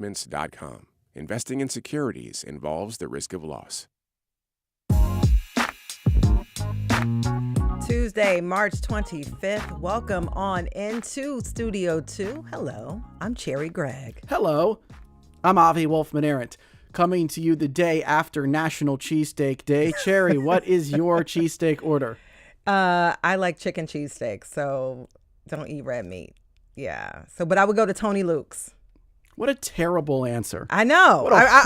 Investments.com. Investing in securities involves the risk of loss. Tuesday, March 25th. Welcome on into Studio 2. Hello, I'm Cherry Gregg. Hello, I'm Avi Wolfman-Arent, coming to you the day after National Cheesesteak Day. Cherry, what is your cheesesteak order? I like chicken cheesesteak, so don't eat red meat. Yeah. But I would go to Tony Luke's. What a terrible answer. I know. What a I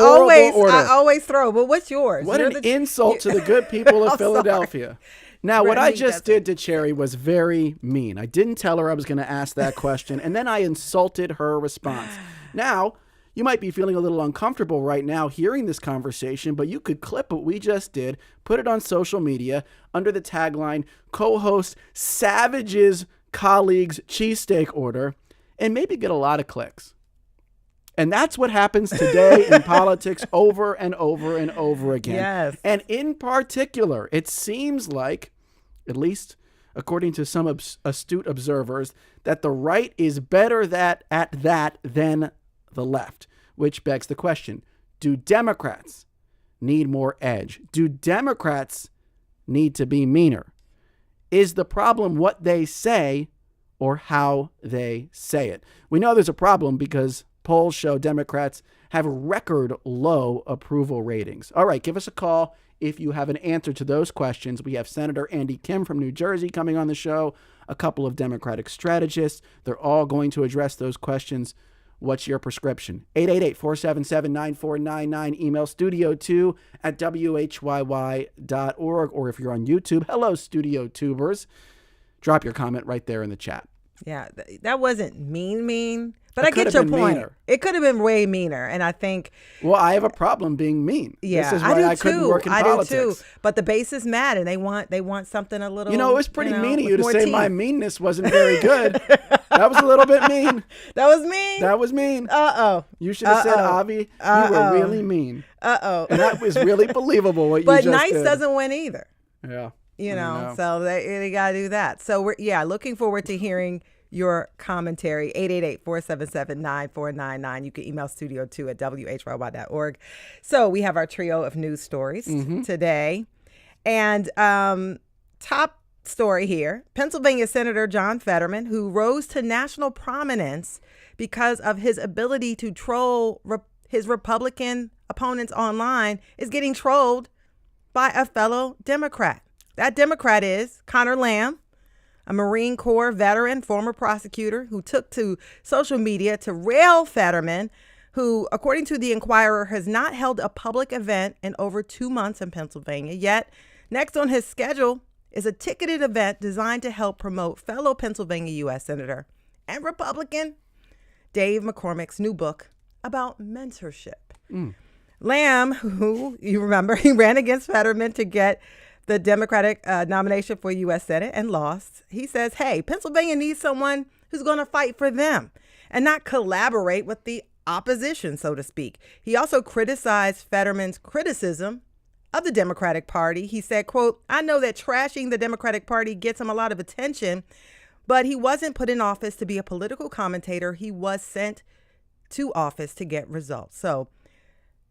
always throw. But what's yours? What an insult to the good people of Philadelphia. Sorry. Now, what I just did to Cherry was very mean. I didn't tell her I was going to ask that question, and then I insulted her response. Now, you might be feeling a little uncomfortable right now hearing this conversation, but you could clip what we just did, put it on social media under the tagline, co-host Savage's colleagues cheesesteak order, and maybe get a lot of clicks. And that's what happens today in politics over and over and over again. Yes. And in particular, it seems like, at least according to some astute observers, that the right is better at that than the left, which begs the question, do Democrats need more edge? Do Democrats need to be meaner? Is the problem what they say or how they say it? We know there's a problem because polls show Democrats have record low approval ratings. All right, give us a call if you have an answer to those questions. We have Senator Andy Kim from New Jersey coming on the show, a couple of Democratic strategists. They're all going to address those questions. What's your prescription? 888-477-9499. Email studio2 at WHYY.org. Or if you're on YouTube, hello, Studio Tubers. Drop your comment right there in the chat. Yeah, that wasn't mean. But I get your point. Meaner. It could have been way meaner. And I think... Well, I have a problem being mean. Yeah, this is why I couldn't work in politics. I do too. But the base is mad and they want something a little... You know, it was pretty mean of you to say my meanness wasn't very good. That was a little bit mean. That was mean? That was mean. Uh-oh. You should have said, Avi, you were really mean. Uh-oh. And that was really believable what you just did. But nice doesn't win either. Yeah. You know, so they got to do that. So, we're looking forward to hearing your commentary. 888-477-9499. You can email studio2 at WHYY.org. So we have our trio of news stories today. And top story here, Pennsylvania Senator John Fetterman, who rose to national prominence because of his ability to troll his Republican opponents online, is getting trolled by a fellow Democrat. That Democrat is Connor Lamb, a Marine Corps veteran, former prosecutor, who took to social media to rail Fetterman, who, according to the Inquirer, has not held a public event in over 2 months in Pennsylvania. Yet, next on his schedule is a ticketed event designed to help promote fellow Pennsylvania U.S. Senator and Republican Dave McCormick's new book about mentorship. Lamb, who, you remember, he ran against Fetterman to get the Democratic nomination for U.S. Senate and lost. He says, hey, Pennsylvania needs someone who's going to fight for them and not collaborate with the opposition, so to speak. He also criticized Fetterman's criticism of the Democratic Party. He said, quote, I know that trashing the Democratic Party gets him a lot of attention, but he wasn't put in office to be a political commentator. He was sent to office to get results. So,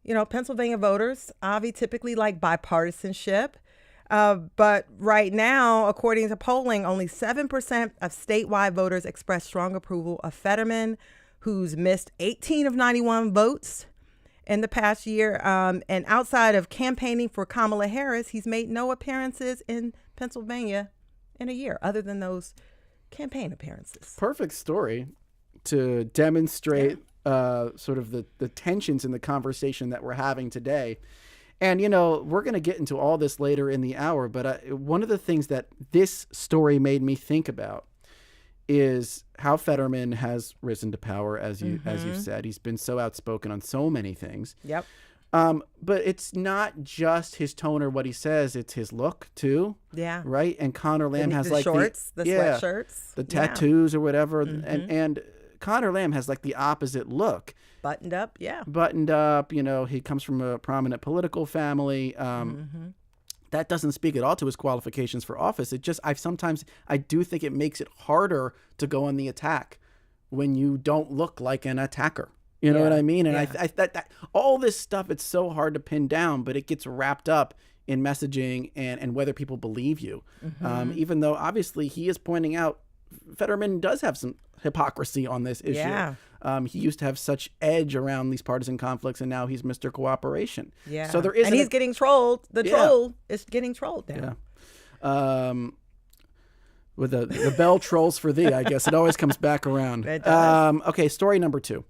you know, Pennsylvania voters, Avi, typically like bipartisanship. But right now, according to polling, only 7% of statewide voters expressed strong approval of Fetterman, who's missed 18 of 91 votes in the past year. And outside of campaigning for Kamala Harris, he's made no appearances in Pennsylvania in a year, other than those campaign appearances. Perfect story to demonstrate sort of the tensions in the conversation that we're having today. And, you know, we're going to get into all this later in the hour, but one of the things that this story made me think about is how Fetterman has risen to power, as you said. He's been so outspoken on so many things. Yep. But it's not just his tone or what he says; it's his look too. Yeah. Right. And Connor Lamb has the like shorts, the sweatshirts, the tattoos or whatever, and Connor Lamb has like the opposite look. Buttoned up, yeah. Buttoned up, you know, he comes from a prominent political family. That doesn't speak at all to his qualifications for office. It just, I do think it makes it harder to go on the attack when you don't look like an attacker. You know Yeah. what I mean? And Yeah. that all this stuff, it's so hard to pin down, but it gets wrapped up in messaging and whether people believe you. Even though obviously he is pointing out Fetterman does have some hypocrisy on this issue. Yeah. He used to have such edge around these partisan conflicts, and now he's Mr. Cooperation. Yeah. So there is, and he's getting trolled. The troll is getting trolled now. Yeah. With the bell trolls for thee, I guess it always comes back around. It does. Okay, story number 2.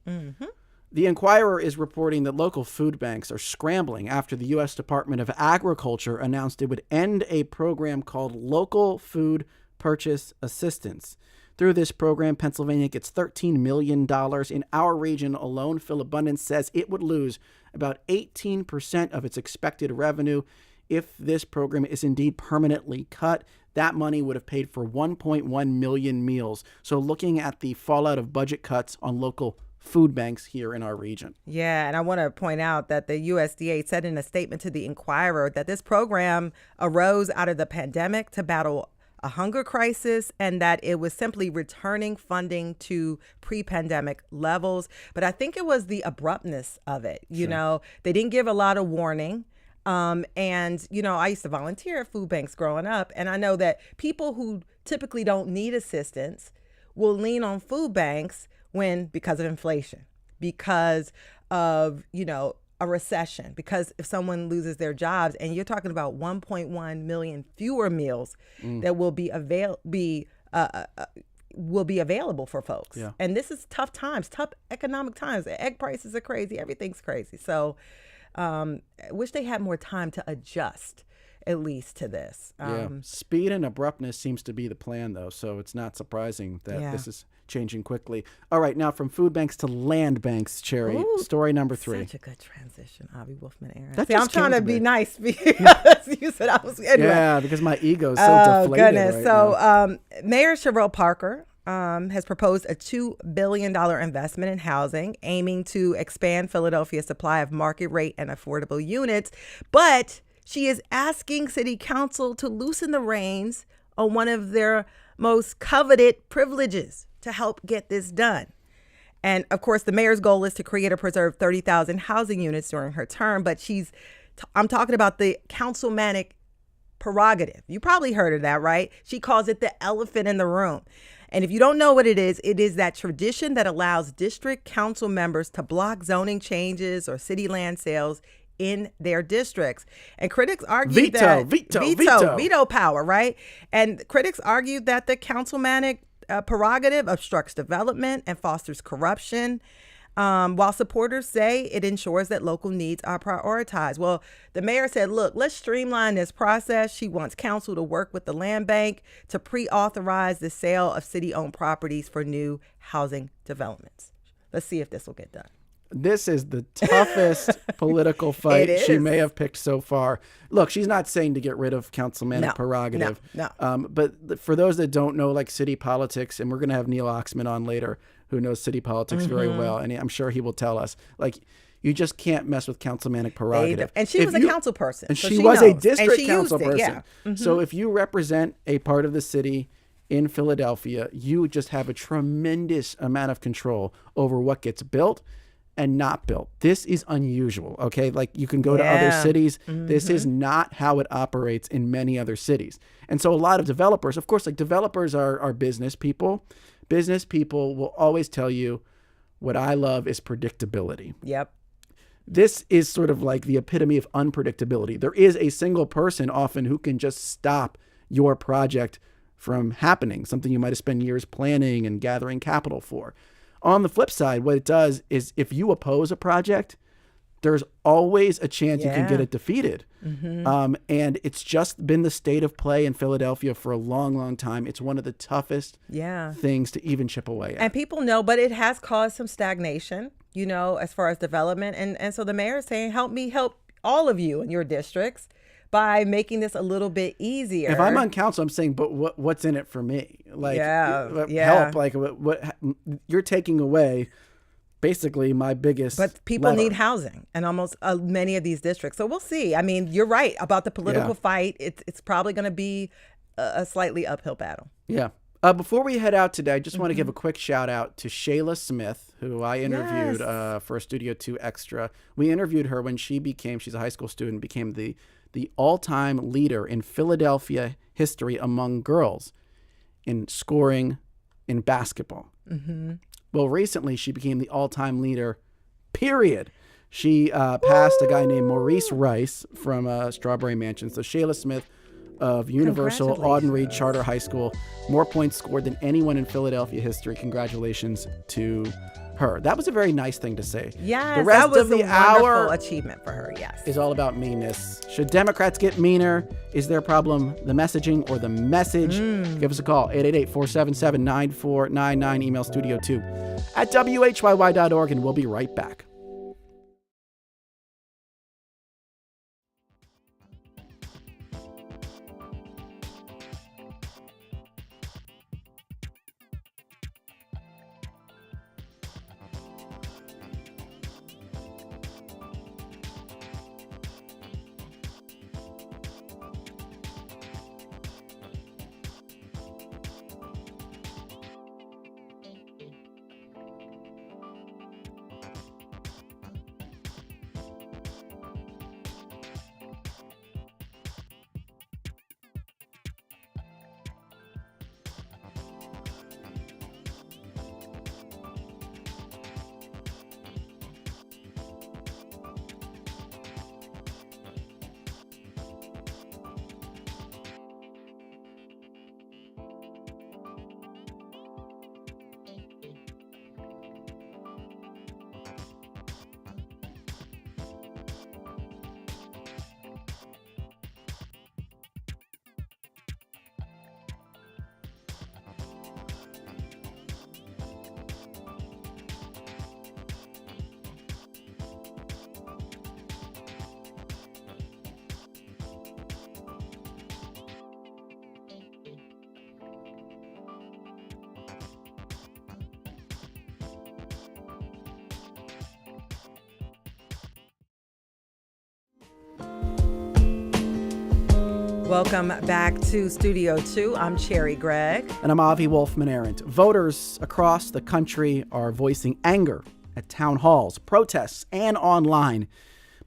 The Inquirer is reporting that local food banks are scrambling after the U.S. Department of Agriculture announced it would end a program called Local Food Purchase Assistance. Through this program, Pennsylvania gets $13 million. In our region alone, Phil Abundance says it would lose about 18% of its expected revenue if this program is indeed permanently cut. That money would have paid for 1.1 million meals. So looking at the fallout of budget cuts on local food banks here in our region. Yeah, and I want to point out that the USDA said in a statement to the Inquirer that this program arose out of the pandemic to battle a hunger crisis, and that it was simply returning funding to pre-pandemic levels. But I think it was the abruptness of it. You know, they didn't give a lot of warning. And, you know, I used to volunteer at food banks growing up, and I know that people who typically don't need assistance will lean on food banks because of inflation, because of, you know, a recession, because if someone loses their jobs, and you're talking about 1.1 million fewer meals that will be available for folks. Yeah. And this is tough times, tough economic times. The egg prices are crazy. Everything's crazy. So I wish they had more time to adjust, at least, to this. Speed and abruptness seems to be the plan, though, so it's not surprising that this is changing quickly. All right, now from food banks to land banks, Cherry. Ooh, story number 3. Such a good transition, Avi Wolfman Aaron. That See, I'm just trying came to to be me. nice because you said I was. Anyway. Yeah, because my ego is so Oh, deflated goodness. right So now. Mayor Sherelle Parker has proposed a $2 billion investment in housing, aiming to expand Philadelphia's supply of market rate and affordable units. But she is asking City Council to loosen the reins on one of their most coveted privileges to help get this done. And of course, the mayor's goal is to create or preserve 30,000 housing units during her term. But I'm talking about the councilmanic prerogative. You probably heard of that, right? She calls it the elephant in the room. And if you don't know what it is that tradition that allows district council members to block zoning changes or city land sales in their districts. And critics argue veto power, right? And critics argue that the councilmanic prerogative obstructs development and fosters corruption, while supporters say it ensures that local needs are prioritized. Well, the mayor said, look, let's streamline this process. She wants council to work with the land bank to pre-authorize the sale of city-owned properties for new housing developments. Let's see if this will get done. This is the toughest political fight she may have picked so far. Look, she's not saying to get rid of councilmanic prerogative. No. But for those that don't know, like, city politics, and we're going to have Neil Oxman on later, who knows city politics very well, and I'm sure he will tell us, like, you just can't mess with councilmanic prerogative. And she was a council person. And so she was a knows. district council person. Yeah. So if you represent a part of the city in Philadelphia, you just have a tremendous amount of control over what gets built and not built. This is unusual, okay? Like, you can go to other cities. This is not how it operates in many other cities. And so a lot of developers, of course, like, developers are business people. Business people will always tell you, what I love is predictability. Yep. This is sort of like the epitome of unpredictability. There is a single person often who can just stop your project from happening, something you might have spent years planning and gathering capital for. On the flip side, what it does is if you oppose a project, there's always a chance you can get it defeated. And it's just been the state of play in Philadelphia for a long, long time. It's one of the toughest things to even chip away at. And people know, but it has caused some stagnation, you know, as far as development. And so the mayor is saying, help me help all of you in your districts by making this a little bit easier. If I'm on council, I'm saying, but what's in it for me? Like, help. Like, what you're taking away basically my biggest. But people lever. need housing in almost many of these districts. So we'll see. I mean, you're right about the political fight. It's probably going to be a slightly uphill battle. Yeah. Before we head out today, I just want to give a quick shout out to Shayla Smith, who I interviewed for a Studio 2 Extra. We interviewed her when she's a high school student, became the all-time leader in Philadelphia history among girls in scoring in basketball. Well, recently she became the all-time leader, period. She passed a guy named Maurice Rice from Strawberry Mansion. So Shayla Smith of Universal Auden Reed Charter High School, more points scored than anyone in Philadelphia history. Congratulations to her. That was a very nice thing to say. Yes, the rest that was of the a hour wonderful achievement for her. Yes, is all about meanness. Should Democrats get meaner? Is their problem the messaging or the message? Give us a call, 888-477-9499, email studio2@whyy.org, and we'll be right back. Welcome back to Studio 2. I'm Cherry Gregg. And I'm Avi Wolfman-Arendt. Voters across the country are voicing anger at town halls, protests, and online.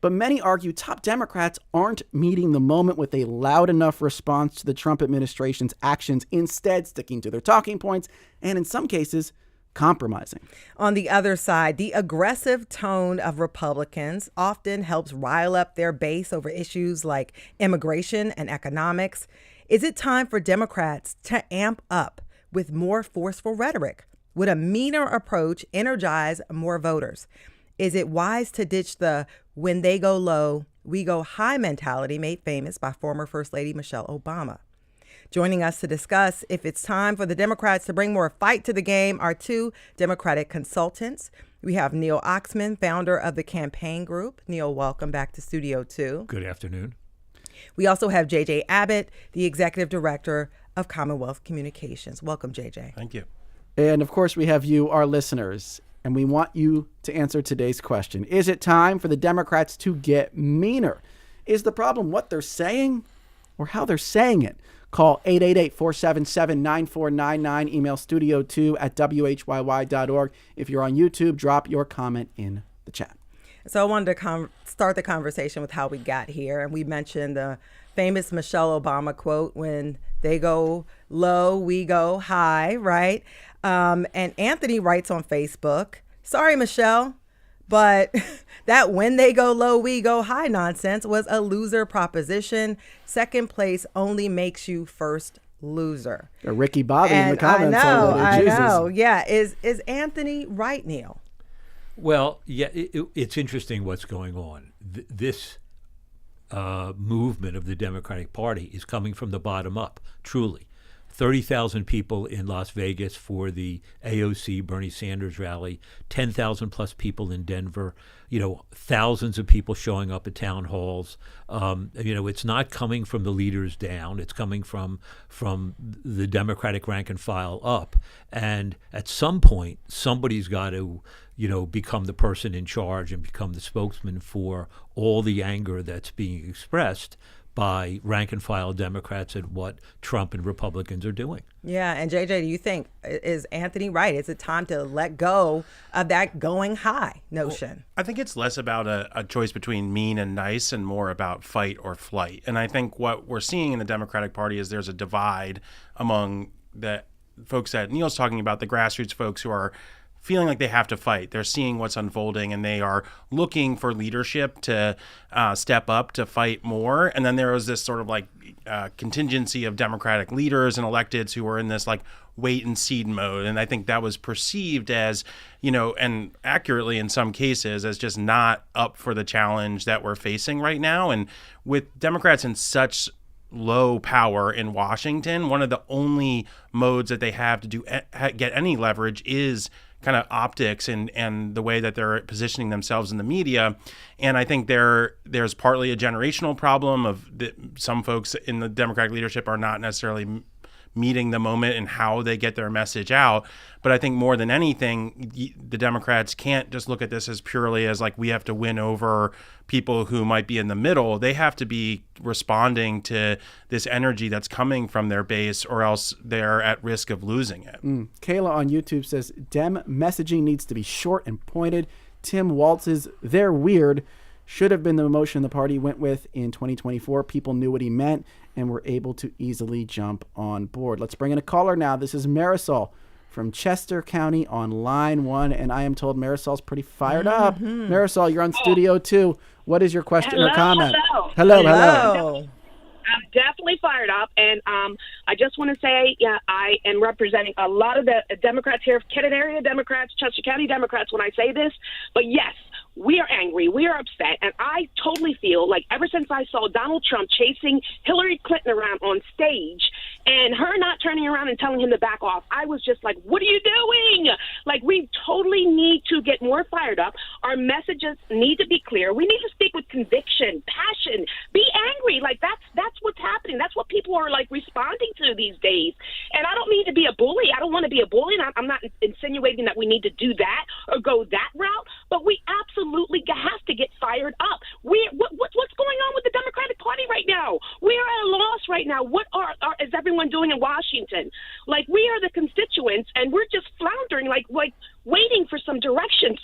But many argue top Democrats aren't meeting the moment with a loud enough response to the Trump administration's actions, instead sticking to their talking points, and in some cases, compromising. On the other side, the aggressive tone of Republicans often helps rile up their base over issues like immigration and economics. Is it time for Democrats to amp up with more forceful rhetoric? Would a meaner approach energize more voters? Is it wise to ditch the when they go low, we go high mentality made famous by former First Lady Michelle Obama? Joining us to discuss if it's time for the Democrats to bring more fight to the game are two Democratic consultants. We have Neil Oxman, founder of the campaign group. Neil, welcome back to Studio 2. Good afternoon. We also have JJ Abbott, the executive director of Commonwealth Communications. Welcome, JJ. Thank you. And of course, we have you, our listeners, and we want you to answer today's question. Is it time for the Democrats to get meaner? Is the problem what they're saying or how they're saying it? Call 888-477-9499. Email studio2@whyy.org. If you're on YouTube, drop your comment in the chat. So I wanted to start the conversation with how we got here. And we mentioned the famous Michelle Obama quote, when they go low, we go high, right? And Anthony writes on Facebook, sorry, Michelle, but that when they go low, we go high nonsense was a loser proposition. Second place only makes you first loser. Ricky Bobby in the comments I already. know. Yeah. Is Anthony right, Neil? Well, yeah, it's interesting what's going on. This movement of the Democratic Party is coming from the bottom up, truly. 30,000 people in Las Vegas for the AOC Bernie Sanders rally, 10,000 plus people in Denver, thousands of people showing up at town halls. It's not coming from the leaders down. It's coming from the Democratic rank and file up. And at some point, somebody's got to, become the person in charge and become the spokesman for all the anger that's being expressed. by rank and file Democrats at what Trump and Republicans are doing. Yeah, and JJ, do you think, is Anthony right? Is it time to let go of that going high notion? I think it's less about a choice between mean and nice and more about fight or flight. And I think what we're seeing in the Democratic Party is there's a divide among the folks that Neil's talking about, the grassroots folks who are feeling like they have to fight. They're seeing what's unfolding and they are looking for leadership to step up to fight more. And then there was this sort of like contingency of Democratic leaders and electeds who were in this like wait and see mode. And I think that was perceived as, and accurately in some cases, as just not up for the challenge that we're facing right now. And with Democrats in such low power in Washington, one of the only modes that they have to get any leverage is kind of optics and the way that they're positioning themselves in the media. And I think there's partly a generational problem of some folks in the Democratic leadership are not necessarily meeting the moment and how they get their message out. But I think more than anything, the Democrats can't just look at this as purely as like we have to win over people who might be in the middle. They have to be responding to this energy that's coming from their base, or else they're at risk of losing it. Kayla on YouTube says, Dem messaging needs to be short and pointed. Tim Waltz's "they're weird" should have been the emotion the party went with in 2024. People knew what he meant and were able to easily jump on board. Let's bring in a caller now. This is Marisol from Chester County on line 1, and I am told Marisol's pretty fired up. Marisol, you're on Studio 2. What is your question or comment? Hello. I'm definitely fired up, and I just want to say, I am representing a lot of the Democrats here, Kennett area Democrats, Chester County Democrats when I say this, but yes, we are angry, we are upset, and I totally feel like ever since I saw Donald Trump chasing Hillary Clinton around on stage and her not turning around and telling him to back off, I was just like, what are you doing? Like, we totally need to get more fired up. Our messages need to be clear. We need to speak with conviction, passion, be angry. Like, that's what's happening. That's what people are, like, responding to these days. And I don't mean to be a bully. I don't want to be a bully. And I'm not insinuating that we need to do that or go that route, but we absolutely have to get fired up. What's going on with the Democratic Party right now? We are at a loss right now. What is everyone doing in Washington? Like, we are the constituents, and we're just floundering, like waiting for some direction,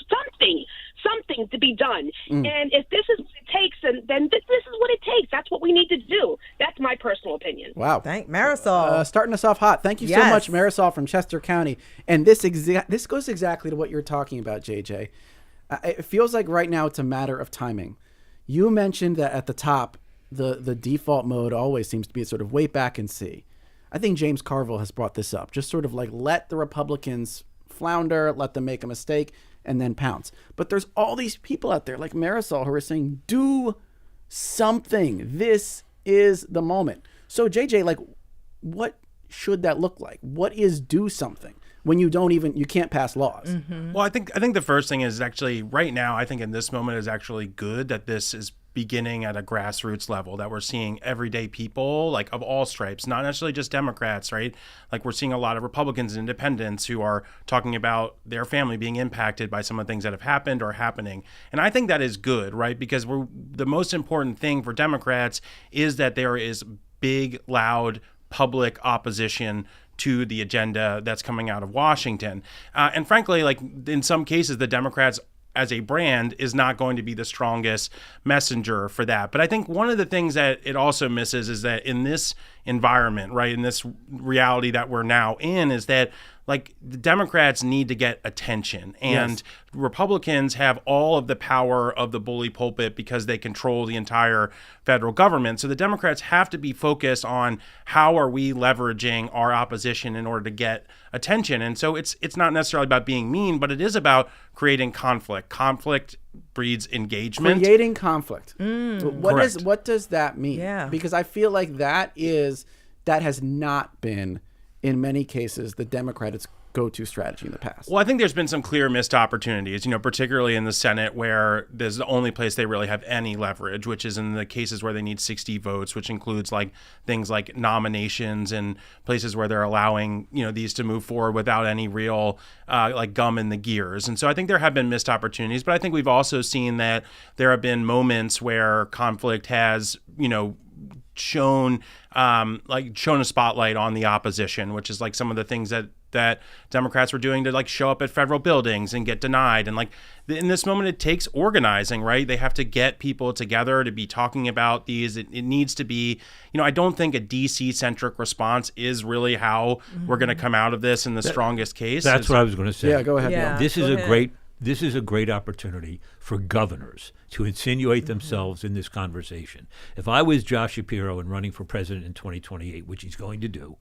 something to be done. And if this is what it takes, then this is what it takes. That's what we need to do. That's my personal opinion. Wow. Thank Marisol. Starting us off hot. Thank you so much, Marisol from Chester County. And this goes exactly to what you're talking about, JJ. It feels like right now it's a matter of timing. You mentioned that at the top, the default mode always seems to be a sort of wait back and see. I think James Carville has brought this up. Just sort of like let the Republicans flounder, let them make a mistake, and then pounce. But there's all these people out there like Marisol who are saying, do something. This is the moment. So JJ, like, what should that look like? What is do something when you can't pass laws? Well, I think the first thing is actually right now, I think in this moment is actually good that this is beginning at a grassroots level, that we're seeing everyday people, like of all stripes, not necessarily just Democrats, right? Like we're seeing a lot of Republicans and independents who are talking about their family being impacted by some of the things that have happened or happening. And I think that is good, right? Because the most important thing for Democrats is that there is big, loud, public opposition to the agenda that's coming out of Washington. And frankly, like in some cases, the Democrats as a brand is not going to be the strongest messenger for that. But I think one of the things that it also misses is that in this environment, right, in this reality that we're now in, is that like the Democrats need to get attention, and Republicans have all of the power of the bully pulpit because they control the entire federal government. So the Democrats have to be focused on how are we leveraging our opposition in order to get attention. And so it's not necessarily about being mean, but it is about creating conflict. Conflict breeds engagement. Creating conflict. What does that mean? Yeah. Because I feel like that has not been, in many cases, the Democrats' go-to strategy in the past. Well, I think there's been some clear missed opportunities, particularly in the Senate, where there's the only place they really have any leverage, which is in the cases where they need 60 votes, which includes like things like nominations and places where they're allowing, these to move forward without any real like gum in the gears. And so I think there have been missed opportunities, but I think we've also seen that there have been moments where conflict has, shown a spotlight on the opposition, which is like some of the things that Democrats were doing to like show up at federal buildings and get denied. And like in this moment, it takes organizing, right? They have to get people together to be talking about these. It needs to be, I don't think a DC centric response is really how we're going to come out of this in the strongest case. That's what I was going to say. Yeah, go ahead. Yeah. Neil. This is a great opportunity for governors to insinuate themselves in this conversation. If I was Josh Shapiro and running for president in 2028, which he's going to do,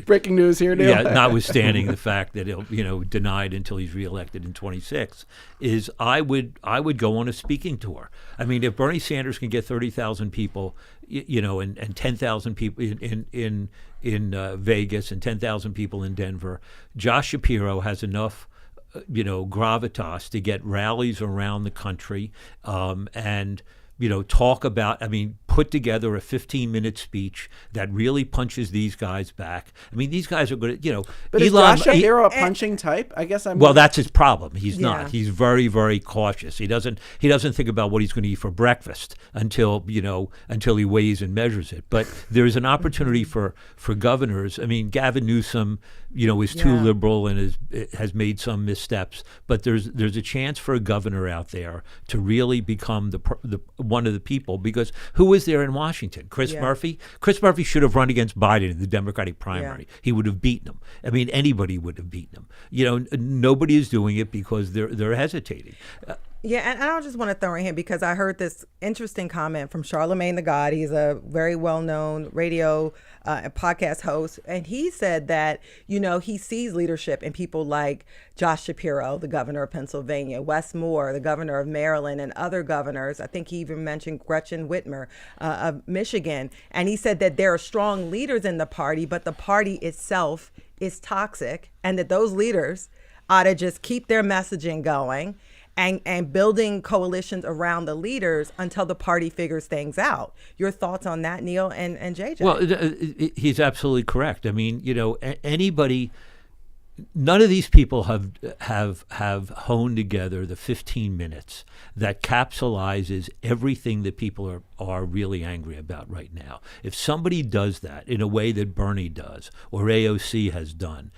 Breaking news here, Neil. yeah, notwithstanding the fact that he'll, denied until he's reelected in 26, is I would go on a speaking tour. I mean, if Bernie Sanders can get 30,000 people, and 10,000 people in Vegas and 10,000 people in Denver, Josh Shapiro has enough gravitas to get rallies around the country and talk about, put together a 15-minute speech that really punches these guys back. I mean, these guys are going to, But is Josh Shapiro a punching type? I guess I'm. Well, that's his problem. He's Yeah. not. He's very, very cautious. He doesn't think about what he's going to eat for breakfast until he weighs and measures it. But there's an opportunity for governors. I mean, Gavin Newsom, is too Yeah. liberal and has made some missteps. But there's a chance for a governor out there to really become the one of the people, because who is there in Washington? Chris Yeah. Murphy? Chris Murphy should have run against Biden in the Democratic primary. Yeah. He would have beaten him. I mean, anybody would have beaten him. Nobody is doing it because they're hesitating. Yeah, and I just want to throw in here because I heard this interesting comment from Charlemagne the God. He's a very well-known radio and podcast host, and he said that, he sees leadership in people like Josh Shapiro, the governor of Pennsylvania, Wes Moore, the governor of Maryland, and other governors. I think he even mentioned Gretchen Whitmer of Michigan, and he said that there are strong leaders in the party, but the party itself is toxic, and that those leaders ought to just keep their messaging going and building coalitions around the leaders until the party figures things out. Your thoughts on that, Neil and JJ? Well, he's absolutely correct. I mean, anybody, none of these people have honed together the 15 minutes that capsulizes everything that people are really angry about right now. If somebody does that in a way that Bernie does or AOC has done,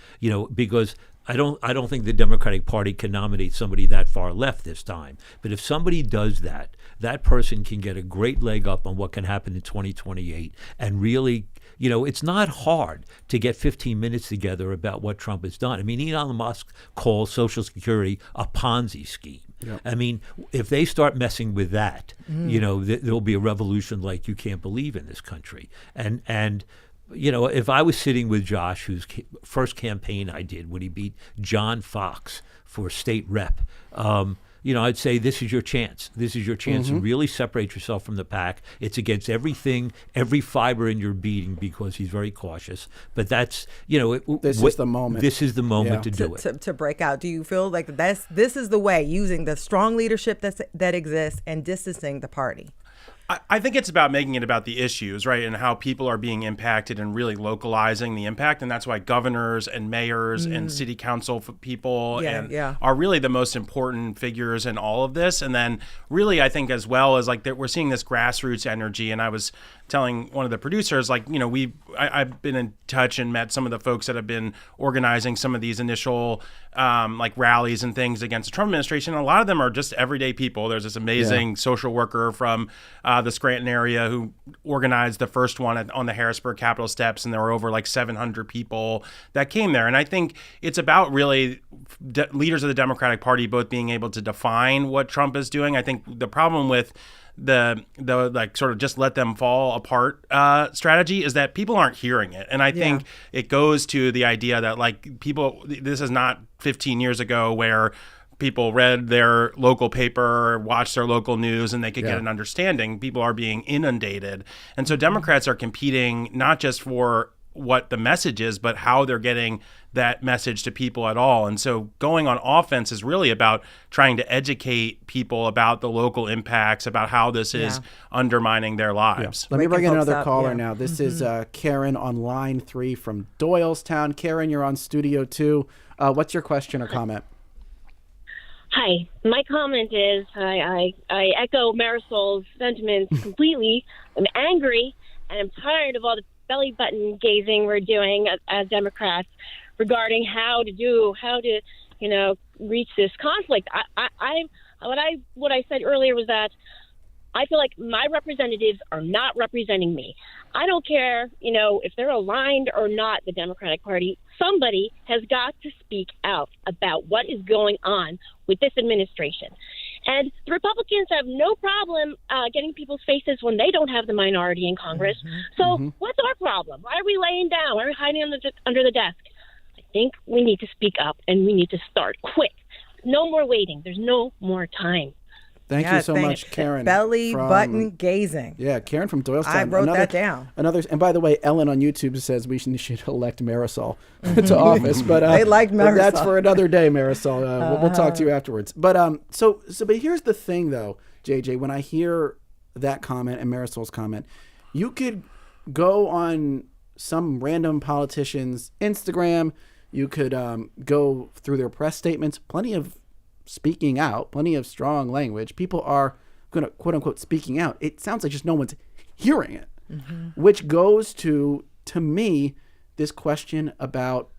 because I don't think the Democratic Party can nominate somebody that far left this time. But if somebody does that, that person can get a great leg up on what can happen in 2028 and really, it's not hard to get 15 minutes together about what Trump has done. I mean, Elon Musk calls Social Security a Ponzi scheme. Yep. I mean, if they start messing with that, there'll be a revolution like you can't believe in this country. And if I was sitting with Josh, whose first campaign I did when he beat John Fox for state rep, I'd say this is your chance. This is your chance to really separate yourself from the pack. It's against everything, every fiber in your being, because he's very cautious. But that's, this is the moment. This is the moment to do it. To break out. Do you feel like this is the way, using the strong leadership that exists and distancing the party? I think it's about making it about the issues, right, and how people are being impacted and really localizing the impact. And that's why governors and mayors and city council people are really the most important figures in all of this. And then really, I think as well as like we're seeing this grassroots energy. And I was telling one of the producers, like, I've been in touch and met some of the folks that have been organizing some of these initial like rallies and things against the Trump administration. A lot of them are just everyday people. There's this amazing social worker from the Scranton area who organized the first one on the Harrisburg Capitol steps, and there were over like 700 people that came there. And I think it's about really leaders of the Democratic Party both being able to define what Trump is doing. I think the problem with the like sort of just let them fall apart strategy is that people aren't hearing it. And I think it goes to the idea that like people, this is not 15 years ago where people read their local paper, watched their local news, and they could get an understanding. People are being inundated. And so Democrats are competing not just for what the message is, but how they're getting that message to people at all. And so going on offense is really about trying to educate people about the local impacts, about how this is undermining their lives. Let me bring in another caller Yeah. now. This is Karen on line 3 from Doylestown. Karen, you're on Studio 2. What's your question or comment? Hi. My comment is I echo Marisol's sentiments completely. I'm angry, and I'm tired of all the belly button gazing we're doing as Democrats regarding how to reach this conflict. What I said earlier was that I feel like my representatives are not representing me. I don't care, if they're aligned or not, the Democratic Party. Somebody has got to speak out about what is going on with this administration. And the Republicans have no problem getting people's faces when they don't have the minority in Congress. So what's our problem? Why are we laying down? Why are we hiding under the desk? I think we need to speak up, and we need to start quick. No more waiting. There's no more time. Thank you so much, Karen. Belly button gazing. Yeah, Karen from Doylestown. I wrote that down. And by the way, Ellen on YouTube says we should elect Marisol to office. But they like Marisol. That's for another day, Marisol. We'll talk to you afterwards. But but here's the thing, though, JJ. When I hear that comment and Marisol's comment, you could go on some random politician's Instagram. You could go through their press statements. Plenty of speaking out, plenty of strong language. People are going to, quote unquote, speaking out. It sounds like just no one's hearing it, which goes to me, this question about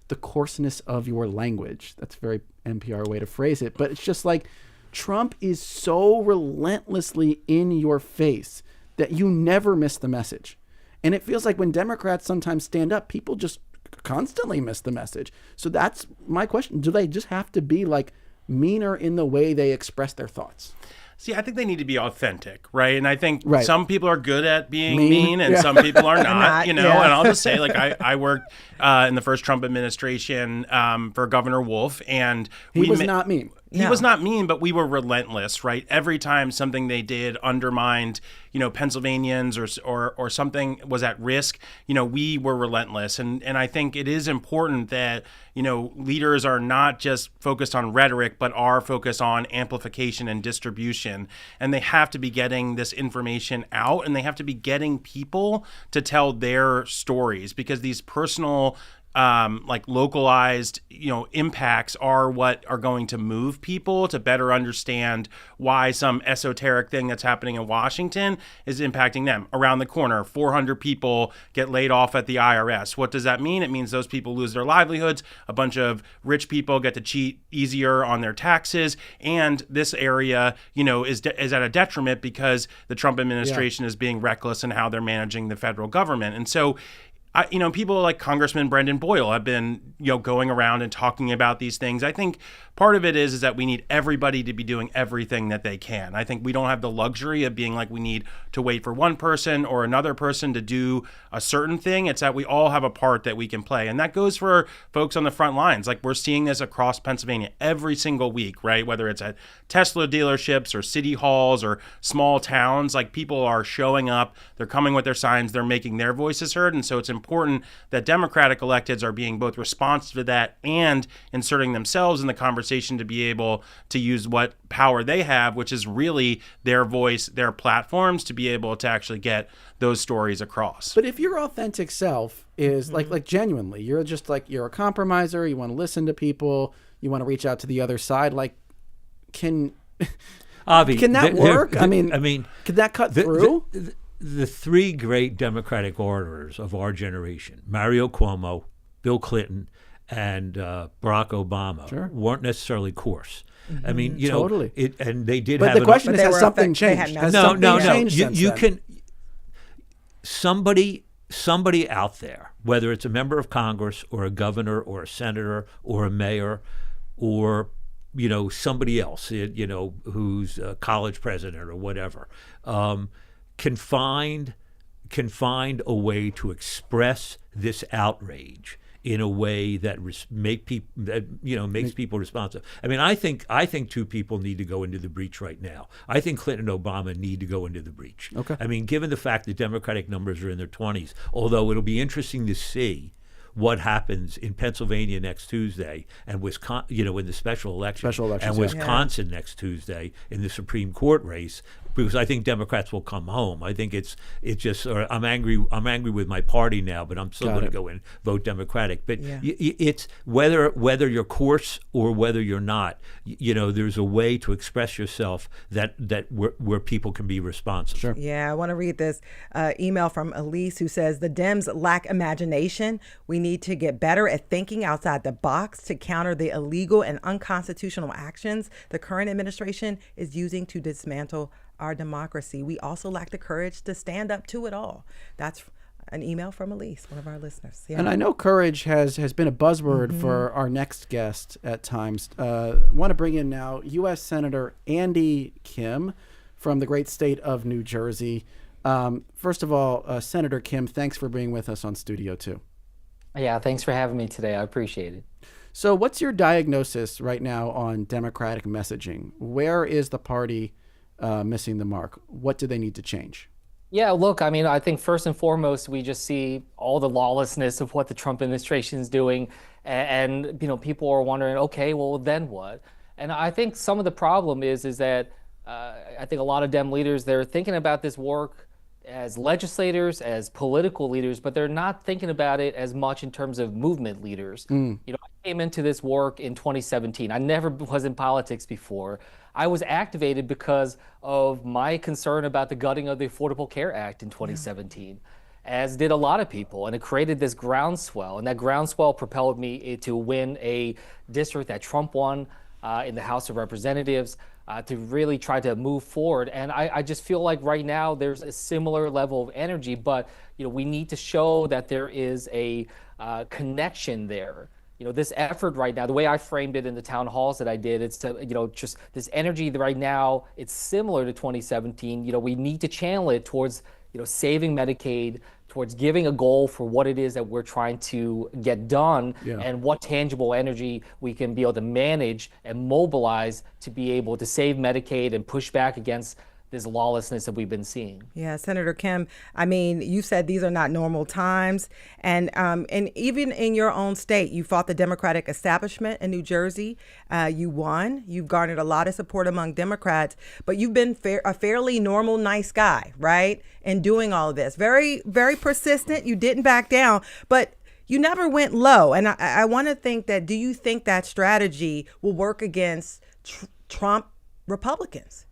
the coarseness of your language. That's a very NPR way to phrase it. But it's just like Trump is so relentlessly in your face that you never miss the message. And it feels like when Democrats sometimes stand up, people just constantly miss the message. So that's my question. Do they just have to be like meaner in the way they express their thoughts? See, I think they need to be authentic, right? And I think some people are good at being mean and yeah. some people are not, Yeah. And I'll just say, like, I worked in the first Trump administration for Governor Wolf, and he was not mean. He was not mean, but we were relentless, right? Every time something they did undermined, Pennsylvanians or something was at risk, we were relentless. And I think it is important that, leaders are not just focused on rhetoric, but are focused on amplification and distribution. And they have to be getting this information out, and they have to be getting people to tell their stories, because these personal localized, impacts are what are going to move people to better understand why some esoteric thing that's happening in Washington is impacting them. Around the corner, 400 people get laid off at the IRS. What does that mean? It means those people lose their livelihoods. A bunch of rich people get to cheat easier on their taxes. And this area, is at a detriment because the Trump administration is being reckless in how they're managing the federal government. And so, people like Congressman Brendan Boyle have been, going around and talking about these things. I think part of it is that we need everybody to be doing everything that they can. I think we don't have the luxury of being like we need to wait for one person or another person to do a certain thing. It's that we all have a part that we can play. And that goes for folks on the front lines. Like, we're seeing this across Pennsylvania every single week, right? Whether it's at Tesla dealerships or city halls or small towns, like, people are showing up, they're coming with their signs, they're making their voices heard. And so it's important that Democratic electeds are being both responsive to that and inserting themselves in the conversation to be able to use what power they have, which is really their voice, their platforms, to be able to actually get those stories across. But if your authentic self is like genuinely, you're just like, you're a compromiser, you want to listen to people, you want to reach out to the other side, like, can that work? I mean, could that cut through? The three great Democratic orators of our generation, Mario Cuomo, Bill Clinton, and Barack Obama, weren't necessarily coarse. I mean, totally. And they did but have the question is, has something changed? No. You can somebody out there, whether it's a member of Congress or a governor or a senator or a mayor or somebody else, who's a college president or whatever, can find a way to express this outrage in a way that makes people responsive. I mean, I think two people need to go into the breach right now. I think Clinton and Obama need to go into the breach. Okay. I mean, given the fact that Democratic numbers are in their 20s, although it'll be interesting to see what happens in Pennsylvania next Tuesday and Wisconsin, in the special election, and yeah. Wisconsin next Tuesday in the Supreme Court race, because I think Democrats will come home. I think it's just, or I'm angry with my party now, but I'm still going to go and vote Democratic. But it's whether you're coarse or whether you're not, there's a way to express yourself that where people can be responsive. Sure. Yeah, I want to read this email from Elise, who says the Dems lack imagination. We need to get better at thinking outside the box to counter the illegal and unconstitutional actions the current administration is using to dismantle our democracy. We also lack the courage to stand up to it all. That's an email from Elise, one of our listeners. Yeah. And I know courage has been a buzzword for our next guest at times. I want to bring in now U.S. Senator Andy Kim from the great state of New Jersey. First of all, Senator Kim, thanks for being with us on Studio 2. Yeah, thanks for having me today. I appreciate it. So what's your diagnosis right now on Democratic messaging? Where is the party missing the mark? What do they need to change? Yeah, look, I mean, I think first and foremost, we just see all the lawlessness of what the Trump administration is doing. And people are wondering, okay, well, then what? And I think some of the problem is that I think a lot of Dem leaders, they're thinking about this work as legislators, as political leaders, but they're not thinking about it as much in terms of movement leaders. I came into this work in 2017. I never was in politics before. I was activated because of my concern about the gutting of the Affordable Care Act in 2017, as did a lot of people. And it created this groundswell, and that groundswell propelled me to win a district that Trump won in the House of Representatives, to really try to move forward. And I just feel like right now there's a similar level of energy, but we need to show that there is a connection there. This effort right now, the way I framed it in the town halls that I did, it's to, just this energy right now, it's similar to 2017. We need to channel it towards, saving Medicaid, towards giving a goal for what it is that we're trying to get done, and what tangible energy we can be able to manage and mobilize to be able to save Medicaid and push back against this lawlessness that we've been seeing. Yeah, Senator Kim, I mean, you said these are not normal times. And even in your own state, you fought the Democratic establishment in New Jersey. You won. You've garnered a lot of support among Democrats, but you've been a fairly normal, nice guy, right? In doing all of this. Very, very persistent. You didn't back down, but you never went low. And I want to think that, do you think that strategy will work against Trump Republicans?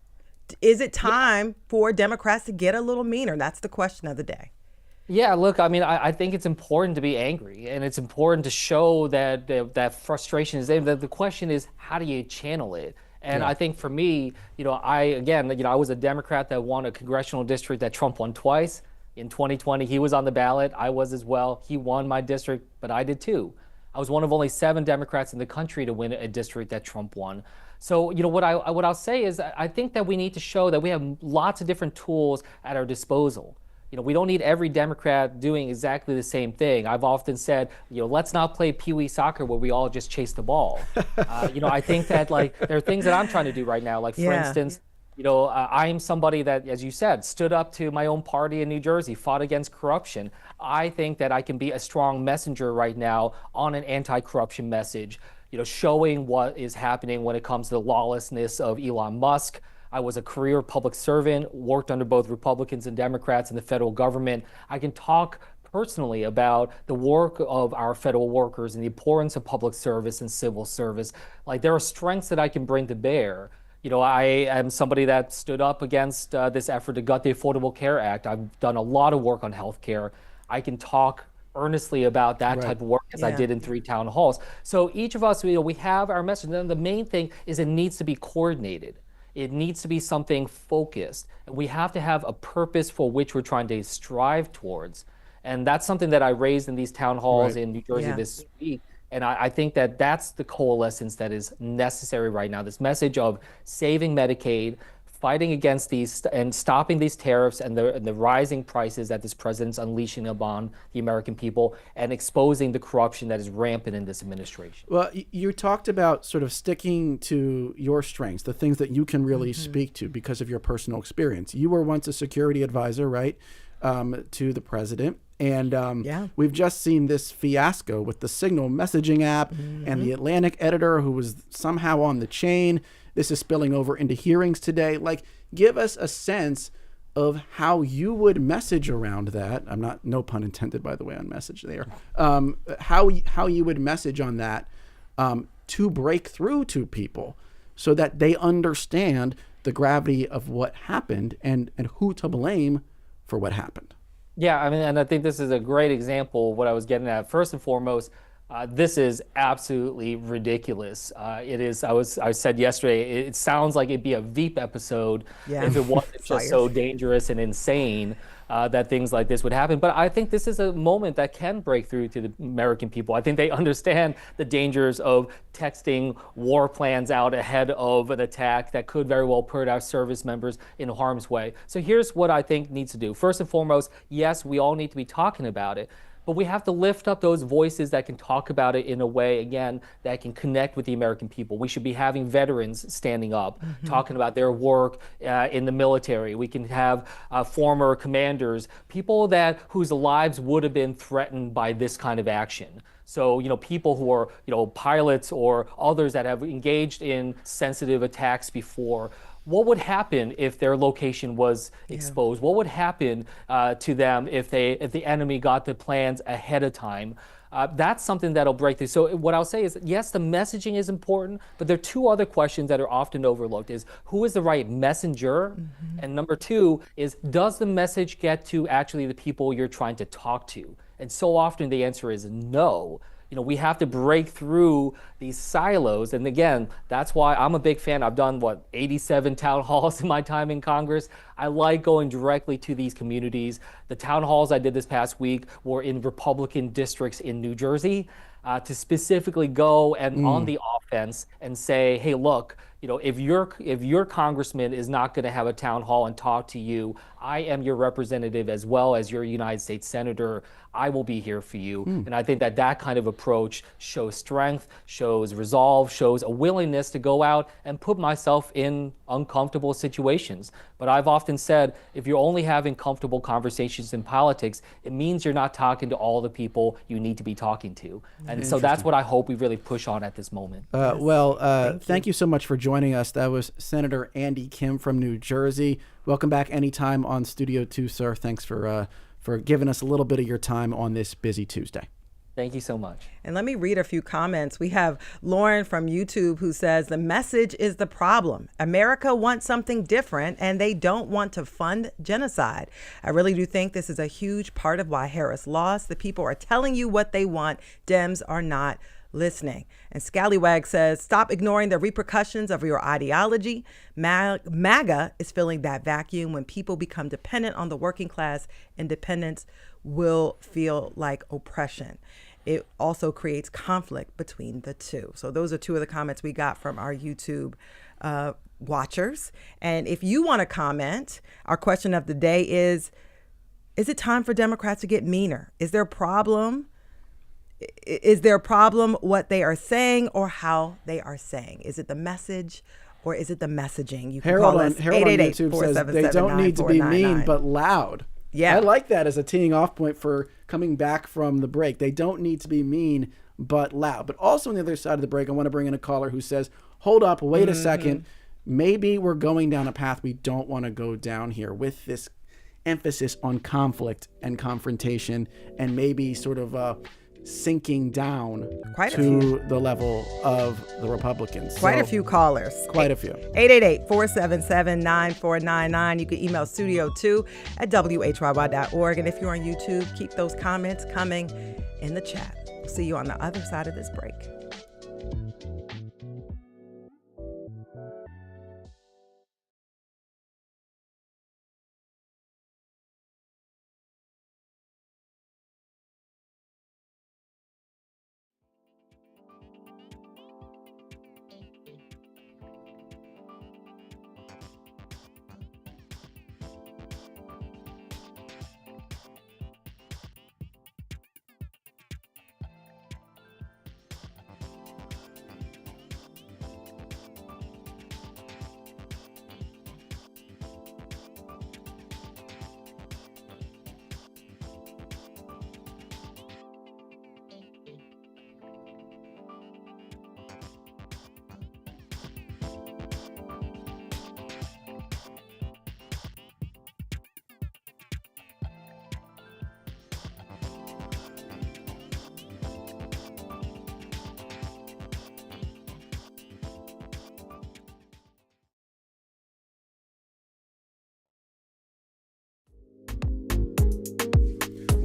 Is it time for Democrats to get a little meaner? That's the question of the day. Yeah, look, I mean, I think it's important to be angry, and it's important to show that that frustration is there. The question is, how do you channel it? And I think for me, I was a Democrat that won a congressional district that Trump won twice. In 2020, he was on the ballot. I was as well. He won my district, but I did too. I was one of only 7 Democrats in the country to win a district that Trump won. So, what I'll say is I think that we need to show that we have lots of different tools at our disposal. We don't need every Democrat doing exactly the same thing. I've often said, let's not play pee-wee soccer where we all just chase the ball. I think that there are things that I'm trying to do right now. Like, for instance, I'm somebody that, as you said, stood up to my own party in New Jersey, fought against corruption. I think that I can be a strong messenger right now on an anti-corruption message, showing what is happening when it comes to the lawlessness of Elon Musk. I was a career public servant, worked under both Republicans and Democrats in the federal government. I can talk personally about the work of our federal workers and the importance of public service and civil service. There are strengths that I can bring to bear. I am somebody that stood up against this effort to gut the Affordable Care Act. I've done a lot of work on health care. I can talk earnestly about that type of work as I did in 3 town halls. So each of us, we have our message. And then the main thing is it needs to be coordinated. It needs to be something focused. And we have to have a purpose for which we're trying to strive towards. And that's something that I raised in these town halls in New Jersey this week. And I think that that's the coalescence that is necessary right now. This message of saving Medicaid, fighting against these and stopping these tariffs and the rising prices that this president's unleashing upon the American people, and exposing the corruption that is rampant in this administration. Well, you talked about sort of sticking to your strengths, the things that you can really speak to because of your personal experience. You were once a security advisor, right, to the president. And Yeah. we've just seen this fiasco with the Signal messaging app and the Atlantic editor who was somehow on the chain. This is spilling over into hearings today. Like, give us a sense of how you would message around that. I'm not, no pun intended, by the way, on message there. How you would message on that to break through to people so that they understand the gravity of what happened and who to blame for what happened. Yeah, I mean, and I think this is a great example of what I was getting at. First and foremost, this is absolutely ridiculous. It is. I said yesterday, it sounds like it'd be a Veep episode if it wasn't just so dangerous and insane that things like this would happen. But I think this is a moment that can break through to the American people. I think they understand the dangers of texting war plans out ahead of an attack that could very well put our service members in harm's way. So here's what I think needs to do. First and foremost, yes, we all need to be talking about it. But we have to lift up those voices that can talk about it in a way, again, that can connect with the American people. We should be having veterans standing up, talking about their work in the military. We can have former commanders, people whose lives would have been threatened by this kind of action. So, people who are, pilots or others that have engaged in sensitive attacks before. What would happen if their location was exposed? What would happen to them if the enemy got the plans ahead of time? That's something that'll break through. So what I'll say is, yes, the messaging is important, but there are two other questions that are often overlooked: is who is the right messenger? And number two is, does the message get to actually the people you're trying to talk to? And so often the answer is no. We have to break through these silos. And again, that's why I'm a big fan. I've done, 87 town halls in my time in Congress. I like going directly to these communities. The town halls I did this past week were in Republican districts in New Jersey, to specifically go and on the offense and say, hey, look, if your congressman is not going to have a town hall and talk to you, I am your representative as well as your United States senator. I will be here for you. And I think that kind of approach shows strength, shows resolve, shows a willingness to go out and put myself in uncomfortable situations. But I've often said, if you're only having comfortable conversations in politics, it means you're not talking to all the people you need to be talking to. And so that's what I hope we really push on at this moment. Thank you so much for joining us. That was Senator Andy Kim from New Jersey. Welcome back anytime on Studio 2, sir. Thanks for giving us a little bit of your time on this busy Tuesday. Thank you so much. And let me read a few comments. We have Lauren from YouTube who says, the message is the problem. America wants something different and they don't want to fund genocide. I really do think this is a huge part of why Harris lost. The people are telling you what they want. Dems are not listening. And Scallywag says, stop ignoring the repercussions of your ideology. MAGA is filling that vacuum. When people become dependent on the working class, independence will feel like oppression. It also creates conflict between the two. So those are two of the comments we got from our YouTube watchers. And if you want to comment, our question of the day is it time for Democrats to get meaner? Is there a problem? Is there a problem what they are saying or how they are saying? Is it the message or is it the messaging? You can Harold call on us YouTube says they don't need to be mean but loud. Yeah. I like that as a teeing off point for coming back from the break. They don't need to be mean but loud. But also on the other side of the break, I want to bring in a caller who says, hold up, wait a second. Maybe we're going down a path we don't want to go down here with this emphasis on conflict and confrontation and maybe sort of sinking down to the level of the Republicans. Quite a few callers. Quite a few. 888-477-9499. You can email studio2@whyy.org. And if you're on YouTube, keep those comments coming in the chat. We'll see you on the other side of this break.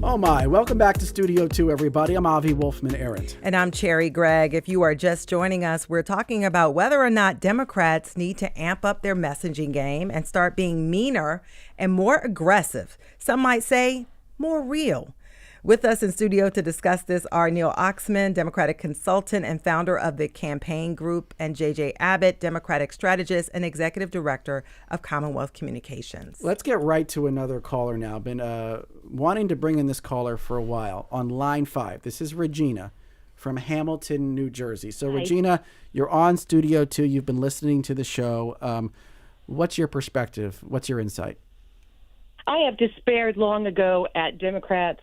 Oh my, welcome back to Studio 2, everybody. I'm Avi Wolfman-Arndt. And I'm Cherry Gregg. If you are just joining us, we're talking about whether or not Democrats need to amp up their messaging game and start being meaner and more aggressive. Some might say more real. With us in studio to discuss this are Neil Oxman, Democratic consultant and founder of the Campaign Group, and J.J. Abbott, Democratic strategist and executive director of Commonwealth Communications. Let's get right to another caller now. Been wanting to bring in this caller for a while. On line 5, this is Regina from Hamilton, New Jersey. So, Hi. Regina, you're on Studio 2. You've been listening to the show. What's your perspective? What's your insight? I have despaired long ago at Democrats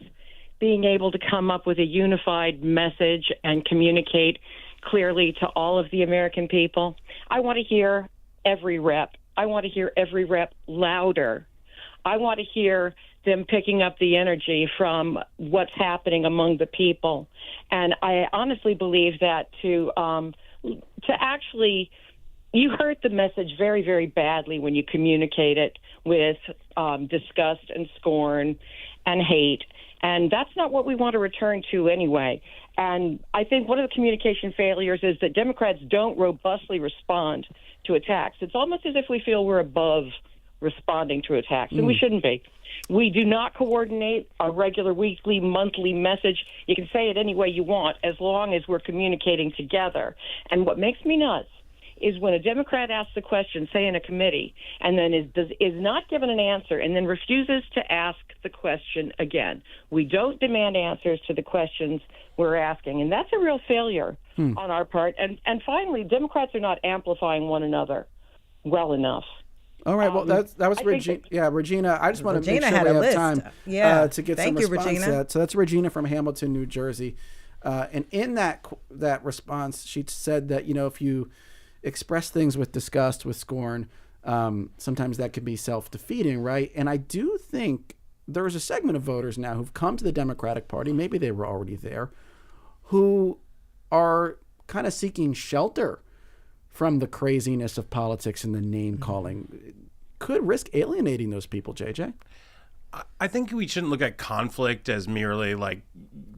being able to come up with a unified message and communicate clearly to all of the American people. I want to hear every rep. I want to hear every rep louder. I want to hear them picking up the energy from what's happening among the people. And I honestly believe that to actually, you hurt the message very, very badly when you communicate it with disgust and scorn and hate. And that's not what we want to return to anyway. And I think one of the communication failures is that Democrats don't robustly respond to attacks. It's almost as if we feel we're above responding to attacks, and we shouldn't be. We do not coordinate a regular weekly, monthly message. You can say it any way you want as long as we're communicating together. And what makes me nuts is when a Democrat asks a question, say in a committee, and then is not given an answer and then refuses to ask the question again. We don't demand answers to the questions we're asking, and that's a real failure on our part. And finally, Democrats are not amplifying one another well enough. All right, well, that was Regina. Yeah, Regina, I just want to make Regina sure had we a have list. time Yeah. to get Thank some you, response to Regina. that. So that's Regina from Hamilton, New Jersey. And in that response, she said that, if you express things with disgust, with scorn, sometimes that could be self-defeating, right? And I do think there's a segment of voters now who've come to the Democratic Party, maybe they were already there, who are kind of seeking shelter from the craziness of politics and the name-calling. Could risk alienating those people, JJ? I think we shouldn't look at conflict as merely like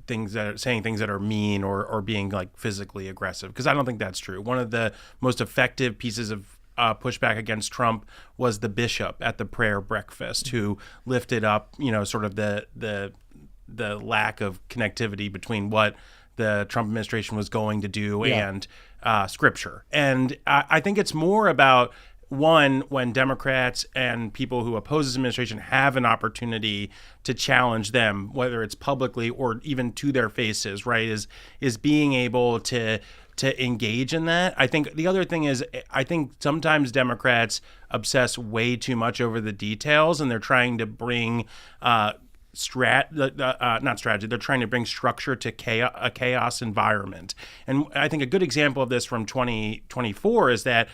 saying things that are mean or being like physically aggressive, because I don't think that's true. One of the most effective pieces of pushback against Trump was the bishop at the prayer breakfast, who lifted up, sort of the lack of connectivity between what the Trump administration was going to do and scripture. And I think it's more about, one, when Democrats and people who oppose this administration have an opportunity to challenge them, whether it's publicly or even to their faces, right, is being able to engage in that. I think the other thing is, I think sometimes Democrats obsess way too much over the details, and they're trying to bring not strategy. They're trying to bring structure to a chaos environment. And I think a good example of this from 2024 is that,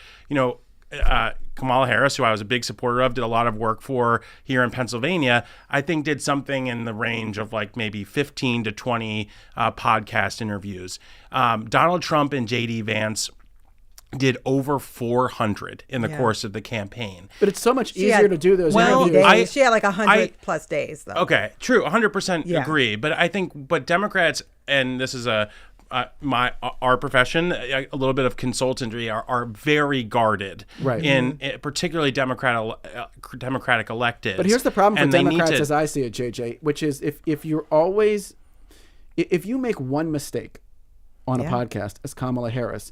Kamala Harris, who I was a big supporter of, did a lot of work for here in Pennsylvania, I think did something in the range of like maybe 15 to 20 podcast interviews. Donald Trump and J.D. Vance did over 400 in the course of the campaign. But it's so much easier to do those interviews. She had like 100 plus days, though. Okay, true, 100% agree. But I think, Democrats, and this is our profession, a little bit of consultancy, are very guarded, right? In particularly Democratic elected. But here's the problem for Democrats, as I see it, JJ, which is if you make one mistake on a podcast as Kamala Harris,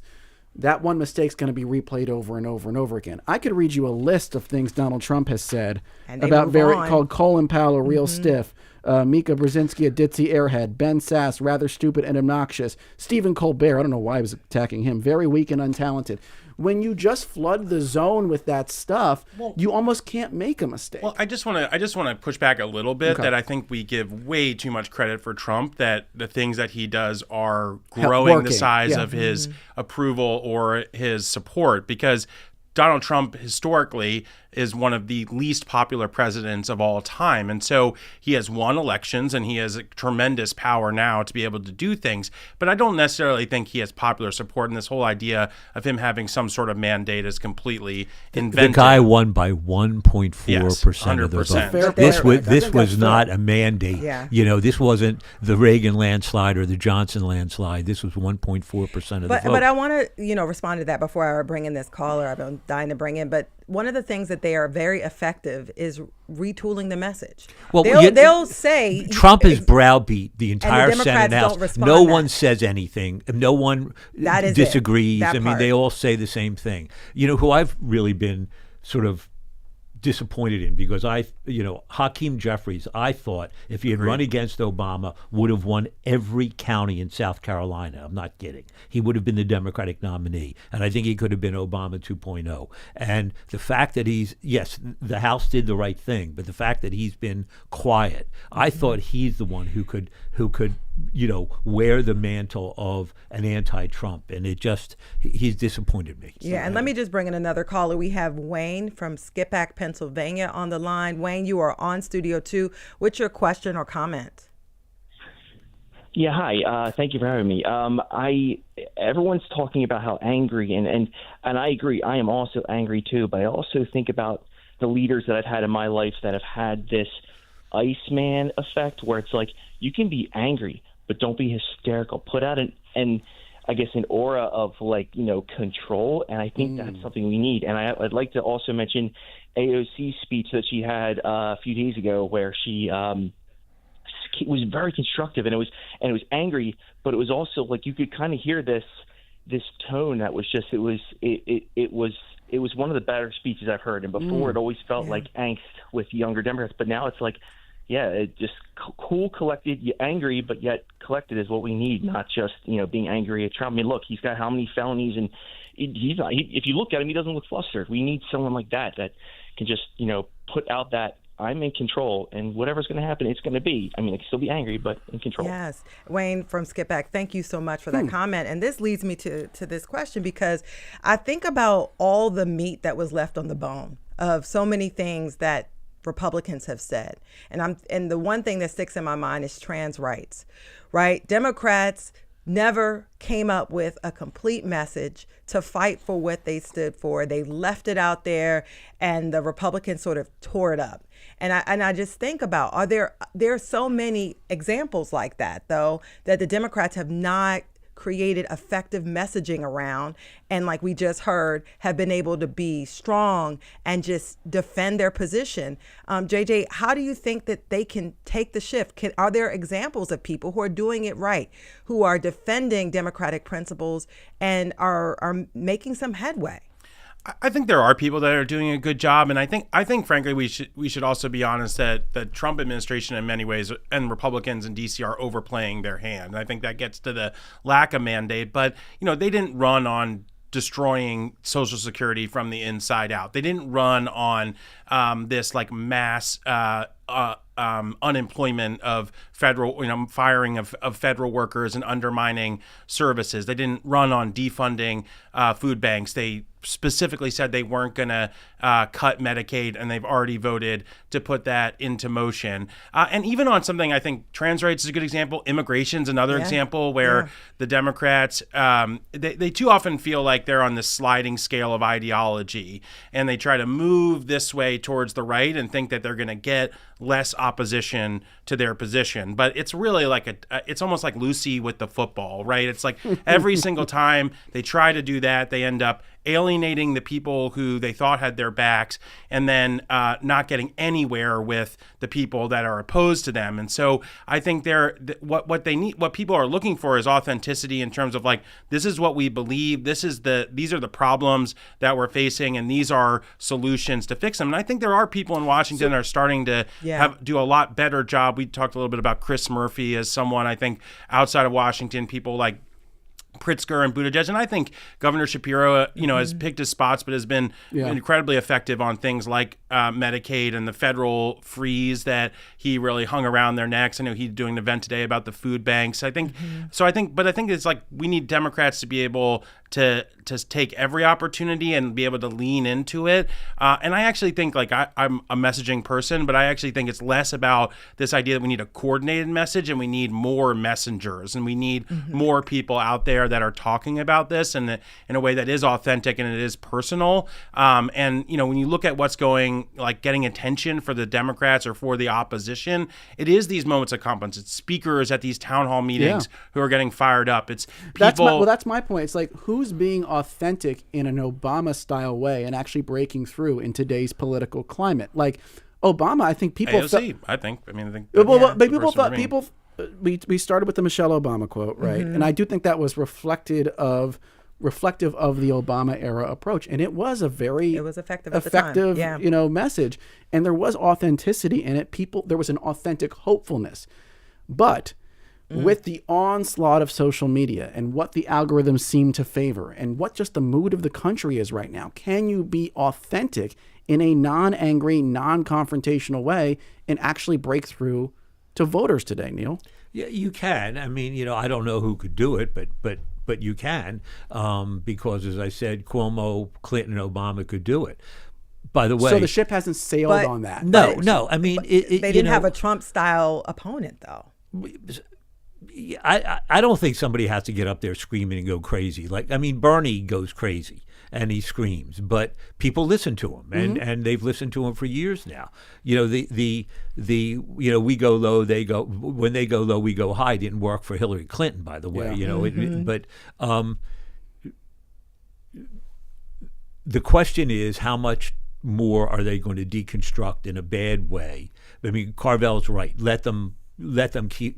that one mistake's going to be replayed over and over and over again. I could read you a list of things Donald Trump has said about called Colin Powell a real stiff, Mika Brzezinski a ditzy airhead, Ben Sass rather stupid and obnoxious, Stephen Colbert, I don't know why I was attacking him, very weak and untalented. When you just flood the zone with that stuff, you almost can't make a mistake. Well, I just want to push back a little bit that I think we give way too much credit for Trump, that the things that he does are growing the size of his approval or his support, because Donald Trump historically is one of the least popular presidents of all time. And so he has won elections and he has a tremendous power now to be able to do things. But I don't necessarily think he has popular support. And this whole idea of him having some sort of mandate is completely invented. The guy won by 1.4% of the 100%. vote. This was not a mandate. Yeah. This wasn't the Reagan landslide or the Johnson landslide. This was 1.4% of the vote. But I want to, respond to that before I bring in this caller I've been dying to bring in. But one of the things that they are very effective is retooling the message. Well, they'll say Trump is browbeat the entire Democrats Senate don't House. respond No to one that. says anything. No one That is disagrees. that I mean, part. they all say the same thing. Who I've really been sort of disappointed in, because Hakeem Jeffries, I thought if he had run against Obama, would have won every county in South Carolina. I'm not kidding. He would have been the Democratic nominee, and I think he could have been Obama 2.0. And the fact that the House did the right thing, but the fact that he's been quiet, I thought he's the one who could wear the mantle of an anti-Trump, and he's disappointed me. Yeah, and let me just bring in another caller. We have Wayne from Skippack, Pennsylvania on the line. Wayne, you are on Studio 2. What's your question or comment? Yeah, hi. Thank you for having me. Everyone's talking about how angry, and I agree. I am also angry too, but I also think about the leaders that I've had in my life that have had this Iceman effect, where it's like you can be angry, but don't be hysterical. Put out an aura of control, and I think that's something we need. And I'd like to also mention AOC's speech that she had a few days ago, where she was very constructive, and it was angry, but it was also like you could kind of hear this tone that was just it was one of the better speeches I've heard. And before it always felt like angst with younger Democrats, but now it's like, it just cool, collected, angry, but yet collected is what we need, not just, being angry at Trump. I mean, look, he's got how many felonies, and he's not, if you look at him, he doesn't look flustered. We need someone like that can just, put out that I'm in control, and whatever's going to happen, it's going to be. I mean, I can still be angry, but in control. Yes. Wayne from Skipback, thank you so much for that comment. And this leads me to this question, because I think about all the meat that was left on the bone of so many things that Republicans have said. And the one thing that sticks in my mind is trans rights, right? Democrats never came up with a complete message to fight for what they stood for. They left it out there, and the Republicans sort of tore it up. And I just think about, there are so many examples like that, though, that the Democrats have not created effective messaging around, and like we just heard, have been able to be strong and just defend their position. JJ, how do you think that they can take the shift? Are there examples of people who are doing it right, who are defending democratic principles and are making some headway? I think there are people that are doing a good job, and I think frankly we should also be honest that the Trump administration in many ways and Republicans in DC are overplaying their hand. And I think that gets to the lack of mandate, but they didn't run on destroying Social Security from the inside out. They didn't run on this mass unemployment of federal, firing of federal workers and undermining services. They didn't run on defunding food banks. They specifically said they weren't going to cut Medicaid, and they've already voted to put that into motion. And even on something, I think trans rights is a good example. Immigration's another example where the Democrats, they too often feel like they're on this sliding scale of ideology, and they try to move this way towards the right and think that they're going to get less opposition to their position. But it's really it's almost like Lucy with the football, right? It's like every single time they try to do that, they end up alienating the people who they thought had their backs, and then not getting anywhere with the people that are opposed to them. And so I think what they need, what people are looking for, is authenticity in terms of this is what we believe, these are the problems that we're facing, and these are solutions to fix them. And I think there are people in Washington that are starting to do a lot better job. We talked a little bit about Chris Murphy as someone, I think outside of Washington, people like Pritzker and Buttigieg, and I think Governor Shapiro, has picked his spots, but has been incredibly effective on things like Medicaid and the federal freeze that he really hung around their necks. I know he's doing an event today about the food banks. I think it's like we need Democrats to be able to take every opportunity and be able to lean into it. And I actually think, like, I'm a messaging person, but I actually think it's less about this idea that we need a coordinated message and we need more messengers and we need more people out there that are talking about this in a way that is authentic and it is personal. And when you look at what's getting attention for the Democrats or for the opposition, it is these moments of confidence. It's speakers at these town hall meetings who are getting fired up. It's people. That's my point. It's like, who's being authentic in an Obama-style way and actually breaking through in today's political climate? Like Obama, I think people. AOC, I think. We started with the Michelle Obama quote, right? And I do think that was reflective of the Obama era approach, and it was a very effective at the time. Message, and there was authenticity in it. There was an authentic hopefulness, but with the onslaught of social media and what the algorithms seem to favor and what just the mood of the country is right now, can you be authentic in a non-angry, non-confrontational way and actually break through to voters today, Neil? Yeah, you can. I mean, I don't know who could do it, but you can, because, as I said, Cuomo, Clinton, and Obama could do it. By the way, so the ship hasn't sailed on that. No. I mean, they didn't have a Trump-style opponent, though. I don't think somebody has to get up there screaming and go crazy. Bernie goes crazy and he screams, but people listen to him, and they've listened to him for years now. We go low, they go. When they go low, we go high. Didn't work for Hillary Clinton, by the way. But the question is, how much more are they going to deconstruct in a bad way? I mean, Carvel's right. Let them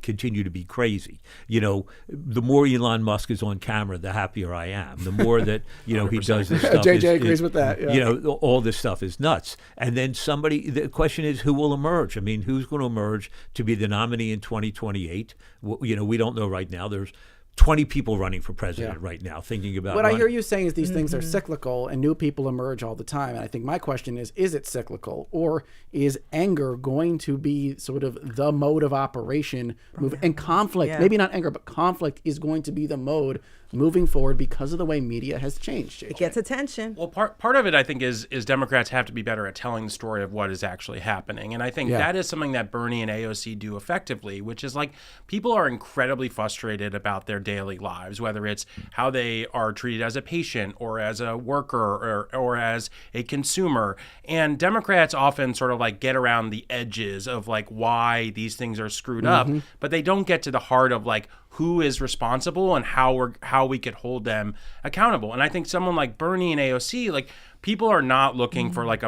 continue to be crazy. The more Elon Musk is on camera, the happier I am. The more that he does this stuff. JJ agrees with that. Yeah. All this stuff is nuts. And then the question is, who will emerge? I mean, who's going to emerge to be the nominee in 2028? We don't know right now. There's 20 people running for president right now, thinking about what I hear you saying is these things are cyclical and new people emerge all the time. And I think my question is it cyclical, or is anger going to be sort of the mode of operation and conflict? Maybe not anger, but conflict is going to be the mode moving forward because of the way media has changed. JJ. It gets attention. Well, part of it, I think, is Democrats have to be better at telling the story of what is actually happening. And I think that is something that Bernie and AOC do effectively, which is like, people are incredibly frustrated about their daily lives, whether it's how they are treated as a patient or as a worker or as a consumer. And Democrats often sort of like get around the edges of like why these things are screwed up, but they don't get to the heart of like who is responsible and how we could hold them accountable. And I think someone like Bernie and AOC, like, people are not looking for like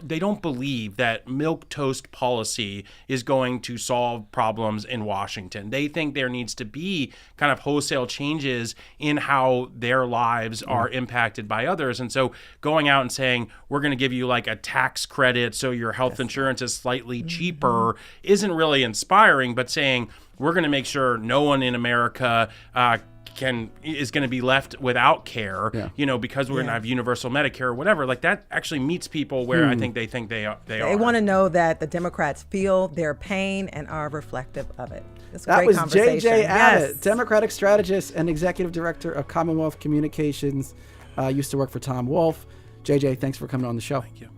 they don't believe that milquetoast policy is going to solve problems in Washington. They think there needs to be kind of wholesale changes in how their lives are impacted by others. And so going out and saying, we're going to give you like a tax credit so your health insurance is slightly cheaper isn't really inspiring, but saying, we're going to make sure no one in America is going to be left without care, because we're going to have universal Medicare or whatever. Like, that actually meets people where I think they think they are. They want to know that the Democrats feel their pain and are reflective of it. It's a that great was conversation. JJ Abbott, Democratic strategist and executive director of Commonwealth Communications. Used to work for Tom Wolfe. JJ, thanks for coming on the show. Thank you.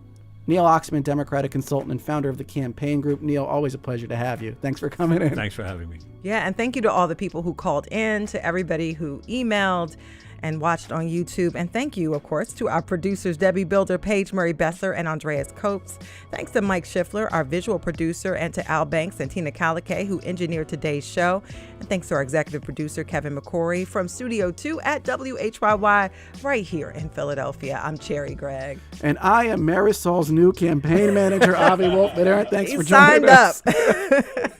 Neil Oxman, Democratic consultant and founder of the campaign group. Neil, always a pleasure to have you. Thanks for coming in. Thanks for having me. Yeah, and thank you to all the people who called in, to everybody who emailed and watched on YouTube. And thank you, of course, to our producers, Debbie Builder, Paige Murray Besser, and Andreas Copes. Thanks to Mike Schiffler, our visual producer, and to Al Banks and Tina Calicay, who engineered today's show. And thanks to our executive producer, Kevin McCory, from Studio 2 at WHYY, right here in Philadelphia. I'm Cherry Gregg. And I am Marisol's new campaign manager, Avi Wolf-Bitter. Thanks for joining us. Signed up.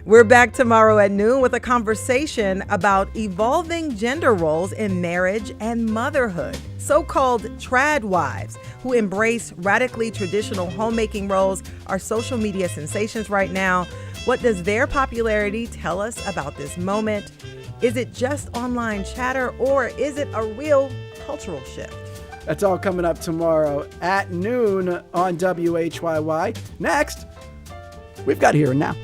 We're back tomorrow at noon with a conversation about evolving gender roles in marriage and motherhood. So-called trad wives who embrace radically traditional homemaking roles are social media sensations right now. What does their popularity tell us about this moment? Is it just online chatter, or is it a real cultural shift? That's all coming up tomorrow at noon on WHYY. Next, we've got Here and Now.